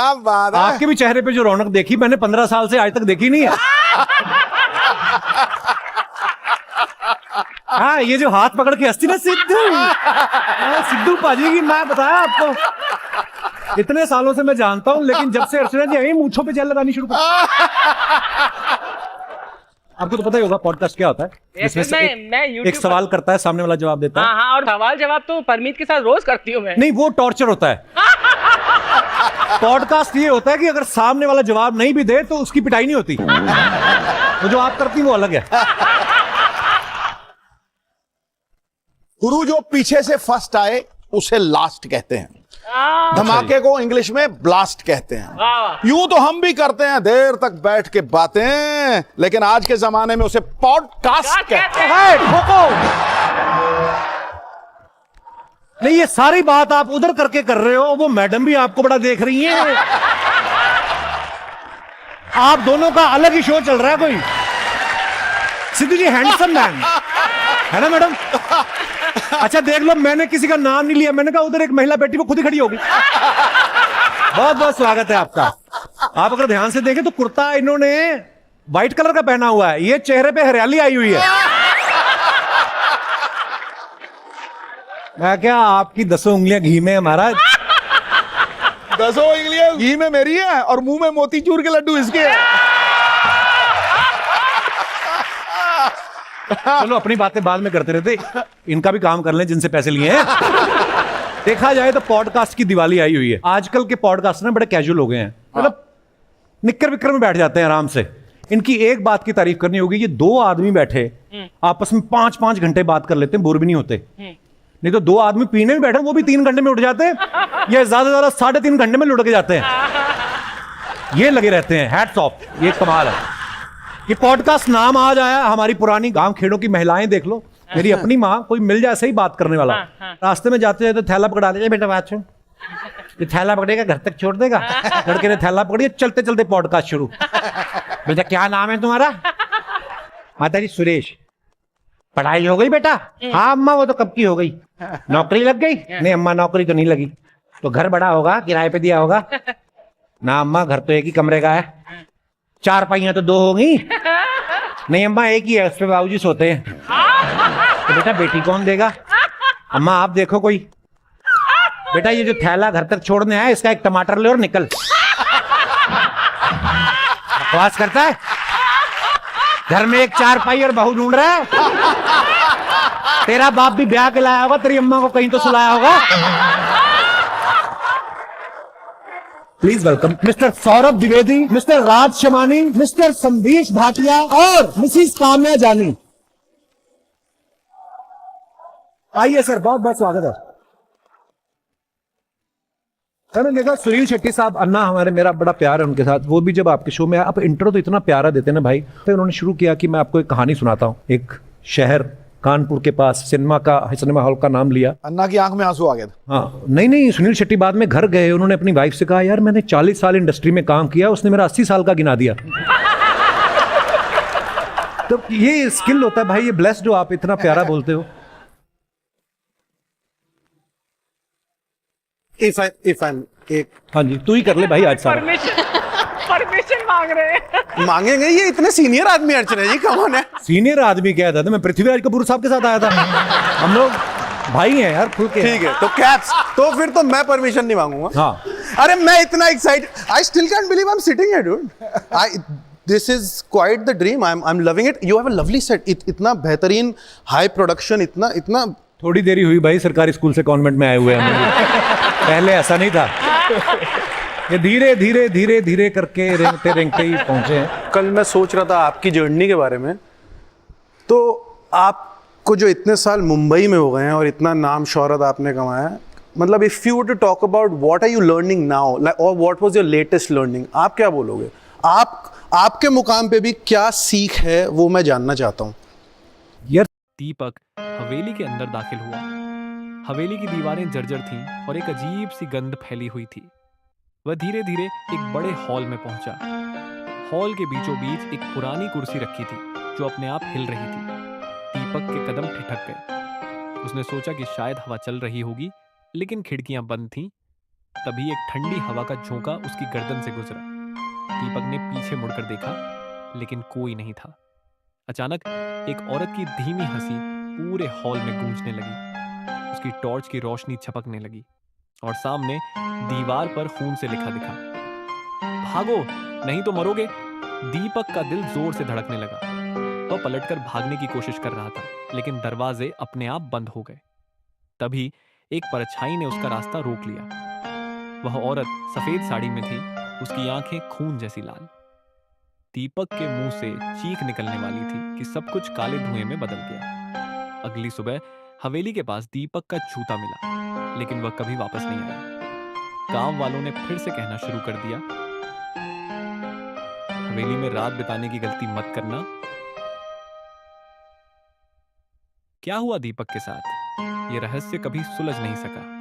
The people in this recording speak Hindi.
क्या बात है। आपके भी चेहरे पे जो रौनक देखी मैंने 15 साल से आज तक देखी नहीं है। हाँ, ये जो हाथ पकड़ के हंसती ना सिद्धू, सिद्धू पाजी की, मैं बताया आपको इतने सालों से मैं जानता हूं, लेकिन जब से अर्चना जी आई मूंछों पे जेल लगानी शुरू कर। आपको तो पता ही होगा पॉडकास्ट क्या होता है। इसमें से एक सवाल करता है, सामने वाला जवाब देता है। हाँ, और सवाल जवाब तो परमीत के साथ रोज करती हूँ मैं। नहीं, वो टॉर्चर होता है। पॉडकास्ट ये होता है कि अगर सामने वाला जवाब नहीं भी दे तो उसकी पिटाई नहीं होती। वो जो आप करती वो अलग है। गुरु जो पीछे से फर्स्ट आए उसे लास्ट कहते हैं। धमाके को इंग्लिश में ब्लास्ट कहते हैं। यूं तो हम भी करते हैं देर तक बैठ के बातें, लेकिन आज के जमाने में उसे पॉडकास्ट कहते हैं। नहीं, ये सारी बात आप उधर करके कर रहे हो, वो मैडम भी आपको बड़ा देख रही हैं। आप दोनों का अलग ही शो चल रहा है कोई। सिद्धू जी हैंडसम मैन है ना मैडम? अच्छा देख लो, मैंने किसी का नाम नहीं लिया, मैंने कहा उधर एक महिला बेटी वो खुद ही खड़ी होगी। बहुत बहुत स्वागत है आपका। आप अगर ध्यान से देखें तो कुर्ता इन्होंने व्हाइट कलर का पहना हुआ है, ये चेहरे पे हरियाली आई हुई है। मैं क्या आपकी 10 उंगलियां घी में है महाराज। 10 उंगलियां घी में मेरी है और मुंह में मोतीचूर के लड्डू इसके हैं। चलो अपनी बातें बाद में करते रहते, इनका भी काम कर लें जिनसे पैसे लिए हैं। देखा जाए तो पॉडकास्ट की दिवाली आई हुई है। आजकल के पॉडकास्ट ना बड़े कैजुअल हो गए हैं, मतलब निक्कर विक्कर में बैठ जाते हैं आराम से। इनकी एक बात की तारीफ करनी होगी, ये 2 आदमी बैठे आपस में 5-5 घंटे बात कर लेते हैं, बोर भी नहीं होते। नहीं तो 2 आदमी पीने में बैठे वो भी 3 घंटे में उठ जाते हैं, या ज्यादा से ज्यादा 3.5 घंटे में लुढ़क जाते हैं। ये लगे रहते हैं। हैट्स ऑफ, ये कमाल है। ये पॉडकास्ट नाम आज आया, हमारी पुरानी गांव खेड़ों की महिलाएं देख लो, मेरी अपनी माँ, कोई मिल जाए सही बात करने वाला, रास्ते में जाते जाते थैला पकड़ा देगा, बेटा बात सुन, ये थैला पकड़ेगा घर तक छोड़ देगा। लड़के ने थैला पकड़िए, चलते चलते पॉडकास्ट शुरू। बेटा क्या नाम है तुम्हारा? माता जी सुरेश। पढ़ाई हो गई बेटा? हाँ अम्मा वो तो कब की हो गई। नौकरी लग गई? नहीं अम्मा नौकरी तो नहीं लगी। तो घर बड़ा होगा, किराए पे दिया होगा? ना अम्मा घर तो एक ही कमरे का है। 4 पाइयां तो 2 होंगी? नहीं अम्मा एक ही है, उस पे बाबूजी सोते हैं। तो बेटा बेटी कौन देगा? अम्मा आप देखो कोई। बेटा ये जो थैला घर तक छोड़ने आया, इसका एक टमाटर ले और निकल। बकवास करता है, घर में एक 4 पाई और बहू ढूंढ रहा है। तेरा बाप भी ब्याह के लाया होगा, तेरी अम्मा को कहीं तो सुलाया होगा। Please welcome mister Saurabh Dwivedi, mister Raj Shamani, mister संदेश भाटिया और मिसिस काम्या जानी। आइए सर, बहुत बहुत स्वागत है। मैंने देखा सुनील शेट्टी साहब, अन्ना हमारे, मेरा बड़ा प्यार है उनके साथ। वो भी जब आपके शो में आप इंट्रो तो इतना प्यारा देते ना भाई, तो उन्होंने शुरू किया कि मैं आपको एक कहानी सुनाता हूँ। एक शहर कानपुर के पास, सिनेमा हॉल का नाम लिया। अन्ना की आंख में आंसू आ गया था। हाँ नहीं, सुनील शेट्टी बाद में घर गए, उन्होंने अपनी वाइफ से कहा यार मैंने 40 साल इंडस्ट्री में काम किया, उसने मेरा 80 साल का गिना दिया। तो ये स्किल होता है भाई, ये ब्लेस्ड हो आप, इतना प्यारा बोलते हो। हाँ जी, तू ही कर ले भाई आज सारा। परमिशन मांग रहे हैं। मांगेंगे, ये इतने सीनियर आदमी अर्चना जी कौन है? सीनियर आदमी क्या था? मैं पृथ्वीराज कपूर साहब के साथ आया था। हम लोग भाई हैं यार, खुल के। ठीक है, तो कैप्स, तो फिर तो मैं परमिशन नहीं मांगूंगा। हाँ अरे मैं इतना excited, I still cantt believe I am sitting here dude. This is quite the dream, I am loving it. You have a lovely set, इतना बेहतरीन हाई प्रोडक्शन, इतना थोड़ी देरी हुई भाई, सरकारी स्कूल से कॉन्वेंट में आए हुए हैं। पहले ऐसा नहीं था, ये धीरे धीरे धीरे धीरे करके रेंगते रेंगते ही पहुंचे हैं। कल मैं सोच रहा था आपकी जर्नी के बारे में, तो आपको जो इतने साल मुंबई में हो गए हैं और इतना नाम शोहरत आपने कमाया है, मतलब if you to talk about what are you learning now, और what was your latest learning, आप क्या बोलोगे? आपके मुकाम पे भी क्या सीख है वो मैं जानना चाहता हूँ। यार दीपक हवेली के अंदर दाखिल हुआ। हवेली की दीवारें जर्जर थीं और एक अजीब सी गंध फैली हुई थी। वह धीरे धीरे एक बड़े हॉल में पहुंचा। हॉल के बीचों बीच एक पुरानी कुर्सी रखी थी जो अपने आप हिल रही थी। दीपक के कदम ठिठक गए। उसने सोचा कि शायद हवा चल रही होगी, लेकिन खिड़कियां बंद थीं। तभी एक ठंडी हवा का झोंका उसकी गर्दन से गुजरा। दीपक ने पीछे मुड़कर देखा, लेकिन कोई नहीं था। अचानक एक औरत की धीमी हंसी पूरे हॉल में गूंजने लगी। उसकी टॉर्च की रोशनी छपकने लगी और सामने दीवार पर खून से लिखा दिखा, भागो नहीं तो मरोगे। दीपक का दिल जोर से धड़कने लगा। वह पलटकर भागने की कोशिश कर रहा था, लेकिन दरवाजे अपने आप बंद हो गए। तभी एक परछाई ने उसका रास्ता रोक लिया। वह औरत सफेद साड़ी में थी, उसकी आंखें खून जैसी लाल। दीपक के मुंह से चीख निकलने वाली थी कि सब कुछ काले धुएं में बदल गया। अगली सुबह हवेली के पास दीपक का जूता मिला, लेकिन वह कभी वापस नहीं आया। गांव वालों ने फिर से कहना शुरू कर दिया, हवेली में रात बिताने की गलती मत करना। क्या हुआ दीपक के साथ, यह रहस्य कभी सुलझ नहीं सका।